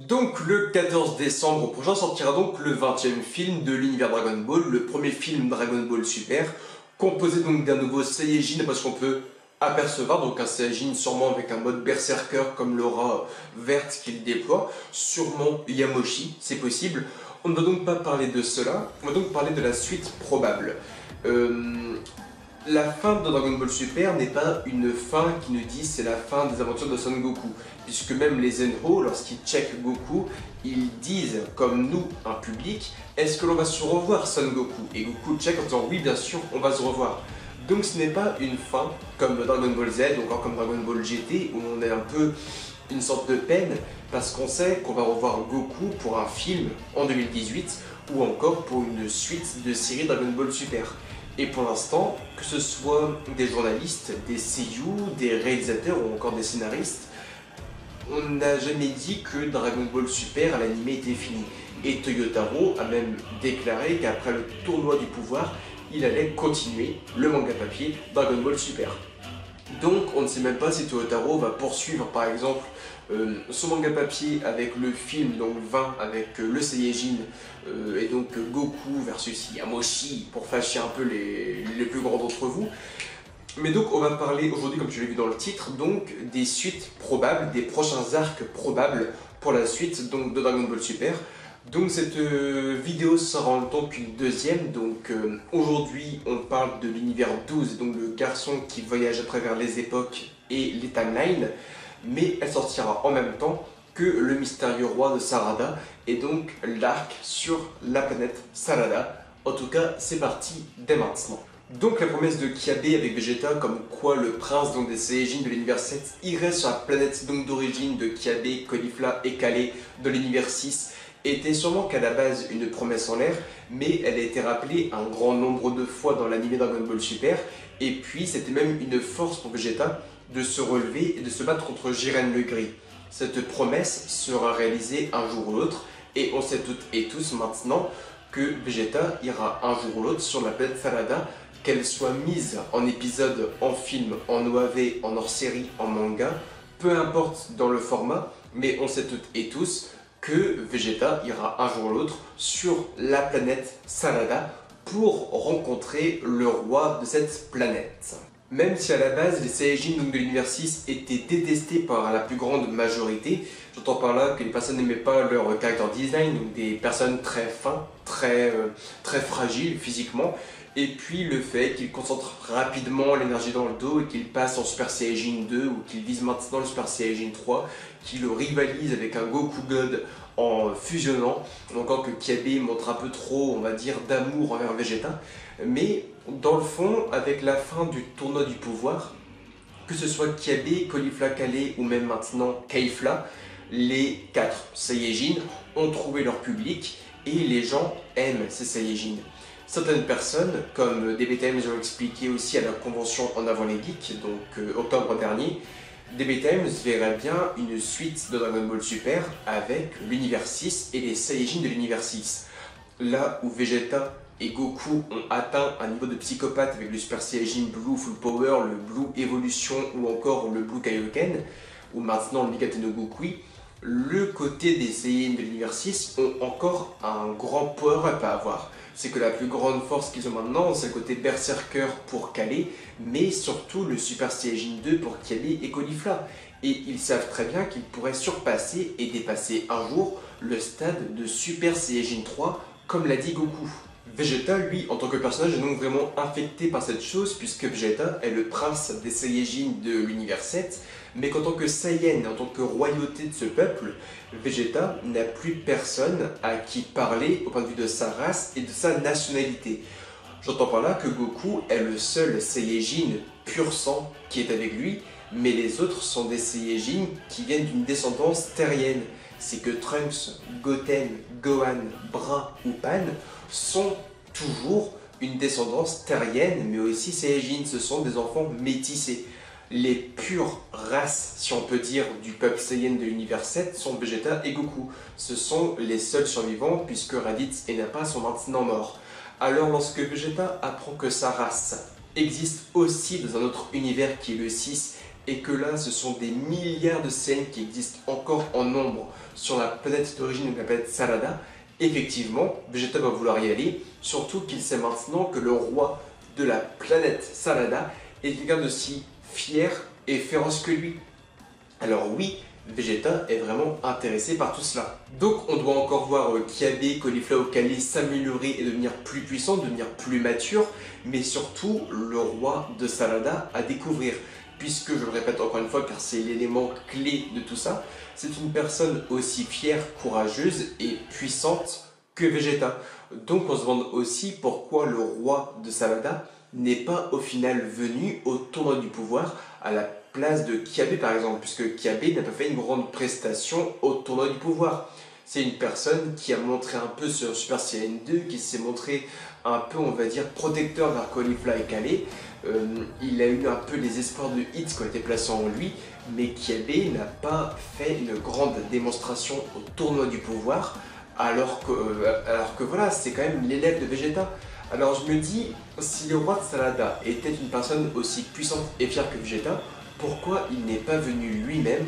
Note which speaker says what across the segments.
Speaker 1: Donc le 14 décembre prochain sortira donc le 20e film de l'univers Dragon Ball, le premier film Dragon Ball Super, composé donc d'un nouveau Saiyajin parce qu'on peut apercevoir, donc un Saiyajin sûrement avec un mode berserker comme l'aura verte qu'il déploie, sûrement Yamoshi, c'est possible. On ne va donc pas parler de cela, on va donc parler de la suite probable. La fin de Dragon Ball Super n'est pas une fin qui nous dit c'est la fin des aventures de Son Goku, puisque même les Zenho, lorsqu'ils checkent Goku, ils disent, comme nous, un public, est-ce que l'on va se revoir Son Goku? Et Goku check en disant oui bien sûr, on va se revoir. Donc ce n'est pas une fin comme Dragon Ball Z ou encore comme Dragon Ball GT où on est un peu une sorte de peine parce qu'on sait qu'on va revoir Goku pour un film en 2018 ou encore pour une suite de série Dragon Ball Super. Et pour l'instant, que ce soit des journalistes, des seiyuu, des réalisateurs ou encore des scénaristes, on n'a jamais dit que Dragon Ball Super à l'anime était fini. Et Toyotaro a même déclaré qu'après le tournoi du pouvoir, il allait continuer le manga papier Dragon Ball Super. Donc on ne sait même pas si Toyotaro va poursuivre par exemple son manga papier avec le film, donc 20 avec le Saiyajin et donc Goku versus Yamoshi pour fâcher un peu les plus grands d'entre vous. Mais donc on va parler aujourd'hui, comme tu l'as vu dans le titre, donc des suites probables, des prochains arcs probables pour la suite donc, de Dragon Ball Super. Donc cette vidéo sera en même temps qu'une deuxième, donc aujourd'hui on parle de l'univers 12, donc le garçon qui voyage à travers les époques et les timelines, mais elle sortira en même temps que le mystérieux roi de Sarada, et donc l'arc sur la planète Sarada. En tout cas c'est parti dès maintenant. Donc la promesse de Kiabe avec Vegeta, comme quoi le prince donc, des Saiyajin de l'univers 7 irait sur la planète donc d'origine de Kiabe, Caulifla et Kale de l'univers 6, était sûrement qu'à la base une promesse en l'air, mais elle a été rappelée un grand nombre de fois dans l'anime Dragon Ball Super, et puis c'était même une force pour Vegeta de se relever et de se battre contre Jiren le Gris. Cette promesse sera réalisée un jour ou l'autre, et on sait toutes et tous maintenant que Vegeta ira un jour ou l'autre sur la planète Sarada, qu'elle soit mise en épisode, en film, en OAV, en hors-série, en manga, peu importe dans le format, mais on sait toutes et tous que Vegeta ira un jour ou l'autre sur la planète Sarada pour rencontrer le roi de cette planète. Même si à la base les Saiyajin de l'univers 6 étaient détestés par la plus grande majorité, j'entends par là que les personnes n'aimaient pas leur character design, donc des personnes très fins, très fragiles physiquement, et puis le fait qu'ils concentrent rapidement l'énergie dans le dos et qu'ils passent en Super Saiyajin 2 ou qu'ils visent maintenant le Super Saiyajin 3, qu'ils rivalisent avec un Goku God en fusionnant, encore que Kiabe montre un peu trop, on va dire, d'amour envers Vegeta, mais dans le fond, avec la fin du tournoi du pouvoir, que ce soit Kiabe, Caulifla Kale ou même maintenant Caulifla, les 4 Saiyajin ont trouvé leur public et les gens aiment ces Saiyajin. Certaines personnes, comme DBTM ont expliqué aussi à la convention En Avant les Geeks, donc octobre dernier, DBTM verrait bien une suite de Dragon Ball Super avec l'univers 6 et les Saiyajin de l'univers 6. Là où Vegeta et Goku ont atteint un niveau de psychopathe avec le Super Saiyajin Blue Full Power, le Blue Evolution ou encore le Blue Kaioken, ou maintenant le Mikate no Gokui, le côté des Saiyans de l'univers 6 ont encore un grand power-up à avoir. C'est que la plus grande force qu'ils ont maintenant, c'est le côté Berserker pour Kale, mais surtout le Super Saiyajin 2 pour Kiabe et Caulifla. Et ils savent très bien qu'ils pourraient surpasser et dépasser un jour le stade de Super Saiyajin 3, comme l'a dit Goku. Vegeta, lui, en tant que personnage, est donc vraiment infecté par cette chose, puisque Vegeta est le prince des Saiyajin de l'univers 7, mais qu'en tant que Saiyan, en tant que royauté de ce peuple, Vegeta n'a plus personne à qui parler au point de vue de sa race et de sa nationalité. J'entends par là que Goku est le seul Saiyajin pur sang qui est avec lui, mais les autres sont des Saiyajin qui viennent d'une descendance terrienne. C'est que Trunks, Goten, Gohan, Bra ou Pan sont toujours une descendance terrienne, mais aussi Saiyajin, ce sont des enfants métissés. Les pures races, si on peut dire, du peuple Saiyan de l'univers 7 sont Vegeta et Goku. Ce sont les seuls survivants puisque Raditz et Nappa sont maintenant morts. Alors lorsque Vegeta apprend que sa race existe aussi dans un autre univers qui est le 6 et que là ce sont des milliards de Saiyans qui existent encore en nombre sur la planète d'origine de la planète Sarada, effectivement, Vegeta va vouloir y aller, surtout qu'il sait maintenant que le roi de la planète Sarada est quelqu'un d'aussi fier et féroce que lui. Alors oui, Vegeta est vraiment intéressé par tout cela. Donc on doit encore voir Kiabe, Caulifla ou Kali s'améliorer et devenir plus puissant, devenir plus mature, mais surtout le roi de Sarada à découvrir. Puisque, je le répète encore une fois car c'est l'élément clé de tout ça, c'est une personne aussi fière, courageuse et puissante que Vegeta. Donc on se demande aussi pourquoi le roi de Sarada n'est pas au final venu au tournoi du pouvoir à la place de Kiabe par exemple, puisque Kiabe n'a pas fait une grande prestation au tournoi du pouvoir. C'est une personne qui a montré un peu sur Super Saiyan 2, qui s'est montré un peu, on va dire, protecteur vers Caulifla et Kale. Il a eu un peu les espoirs de hits qui ont été placés en lui, mais Kiabe n'a pas fait une grande démonstration au tournoi du pouvoir, alors que voilà, c'est quand même l'élève de Vegeta. Alors je me dis, si le roi de Sarada était une personne aussi puissante et fière que Vegeta, pourquoi il n'est pas venu lui-même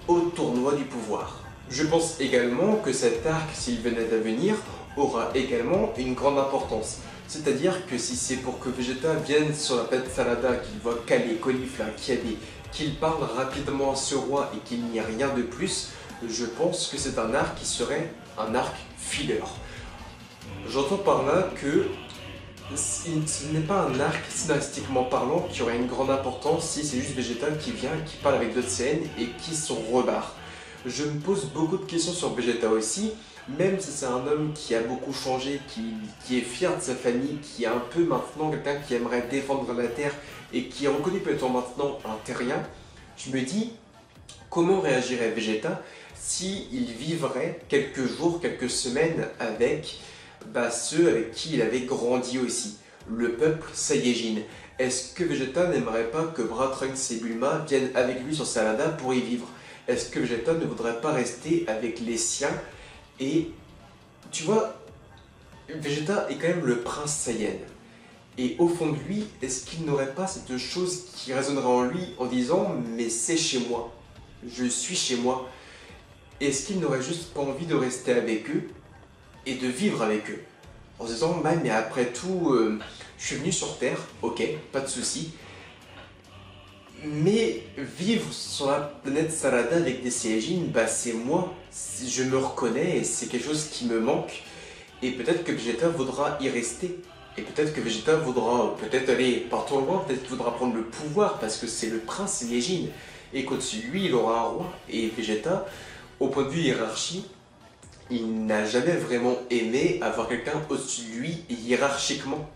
Speaker 1: au tournoi du pouvoir? Je pense également que cet arc, s'il venait à venir, aura également une grande importance. C'est-à-dire que si c'est pour que Vegeta vienne sur la planète Sarada, qu'il voit Kale, Caulifla, Kiabe, qu'il parle rapidement à ce roi et qu'il n'y ait rien de plus, je pense que c'est un arc qui serait un arc filler. J'entends par là que ce n'est pas un arc scénaristiquement parlant qui aurait une grande importance si c'est juste Vegeta qui vient, qui parle avec d'autres scènes et qui se rebarre. Je me pose beaucoup de questions sur Vegeta aussi, même si c'est un homme qui a beaucoup changé, qui est fier de sa famille, qui est un peu maintenant quelqu'un qui aimerait défendre la Terre et qui est reconnu comme étant maintenant un terrien, je me dis comment réagirait Vegeta s'il vivrait quelques jours, quelques semaines avec ceux avec qui il avait grandi aussi, le peuple Saiyajin. Est-ce que Vegeta n'aimerait pas que Trunks et Bulma viennent avec lui sur Sarada pour y vivre? Est-ce que Vegeta ne voudrait pas rester avec les siens? Et tu vois, Vegeta est quand même le prince Saiyan. Et au fond de lui, est-ce qu'il n'aurait pas cette chose qui résonnerait en lui en disant « mais c'est chez moi, je suis chez moi ». Est-ce qu'il n'aurait juste pas envie de rester avec eux et de vivre avec eux? En se disant « mais après tout, je suis venu sur Terre, ok, pas de souci. Mais vivre sur la planète Sarada avec des Saiyajin, c'est moi, je me reconnais et c'est quelque chose qui me manque. Et peut-être que Vegeta voudra y rester. Et peut-être que Vegeta voudra, peut-être aller partons loin, peut-être qu'il voudra prendre le pouvoir parce que c'est le prince Saiyajin. Et qu'au-dessus de lui, il aura un roi. Et Vegeta, au point de vue hiérarchie, il n'a jamais vraiment aimé avoir quelqu'un au-dessus de lui hiérarchiquement.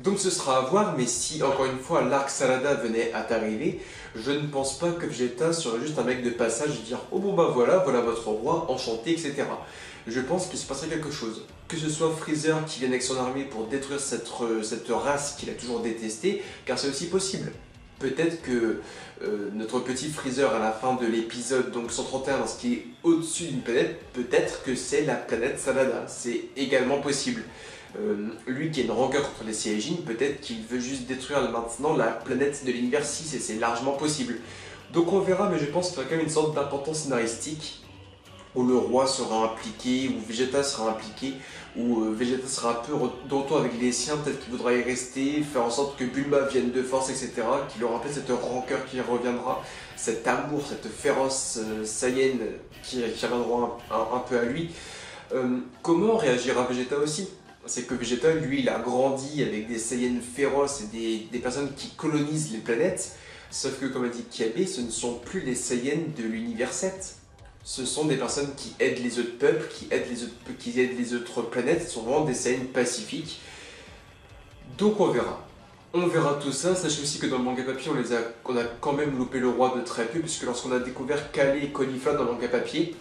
Speaker 1: Donc ce sera à voir, mais si encore une fois l'arc Sarada venait à t'arriver, je ne pense pas que Vegeta serait juste un mec de passage et dire « Oh bon voilà votre roi, enchanté, etc. » Je pense qu'il se passerait quelque chose. Que ce soit Freezer qui vienne avec son armée pour détruire cette race qu'il a toujours détestée, car c'est aussi possible. Peut-être que notre petit Freezer à la fin de l'épisode donc 131, lorsqu'il est au-dessus d'une planète, peut-être que c'est la planète Sarada. C'est également possible. Lui qui a une rancœur contre les Saiyajin, peut-être qu'il veut juste détruire maintenant la planète de l'univers 6 et c'est largement possible. Donc on verra, mais je pense qu'il y aura quand même une sorte d'importance scénaristique où le roi sera impliqué, où Vegeta sera impliqué, où Vegeta sera un peu de retour avec les siens, peut-être qu'il voudra y rester, faire en sorte que Bulma vienne de force, etc. Qu'il aura un peu cette rancœur qui reviendra, cet amour, cette féroce Saiyan qui reviendra un peu à lui. Comment réagira Vegeta aussi? C'est que Vegeta, lui, il a grandi avec des Saiyans féroces et des personnes qui colonisent les planètes. Sauf que, comme a dit Kiabe, ce ne sont plus les Saiyans de l'univers 7. Ce sont des personnes qui aident les autres peuples, qui aident les autres planètes. Ce sont vraiment des Saiyans pacifiques. Donc on verra. On verra tout ça. Sachez aussi que dans le manga papier, on a quand même loupé le roi de très peu, puisque lorsqu'on a découvert Kale et Caulifla dans le manga papier,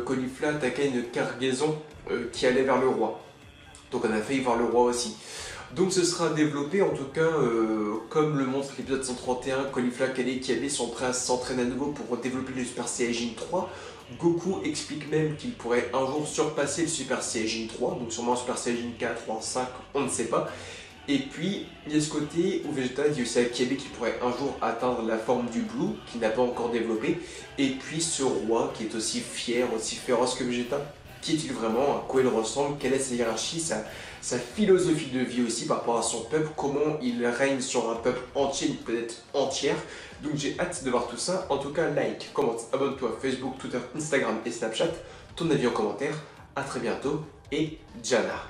Speaker 1: Caulifla attaquait une cargaison qui allait vers le roi. Donc on a failli voir le roi aussi. Donc ce sera développé, en tout cas, comme le montre l'épisode 131, Caulifla, Kale et Kiabe sont prêts à s'entraîner à nouveau pour développer le Super Saiyajin 3. Goku explique même qu'il pourrait un jour surpasser le Super Saiyajin 3, donc sûrement un Super Saiyajin 4 ou un 5, on ne sait pas. Et puis, il y a ce côté où Vegeta dit aussi à Kyabé qu'il pourrait un jour atteindre la forme du Blue, qu'il n'a pas encore développé. Et puis ce roi qui est aussi fier, aussi féroce que Vegeta. Qui est-il vraiment? À quoi il ressemble? Quelle est sa hiérarchie? Sa philosophie de vie aussi par rapport à son peuple? Comment il règne sur un peuple entier, une planète entière? Donc j'ai hâte de voir tout ça. En tout cas, like, commente, abonne-toi Facebook, Twitter, Instagram et Snapchat. Ton avis en commentaire. A très bientôt et Jana.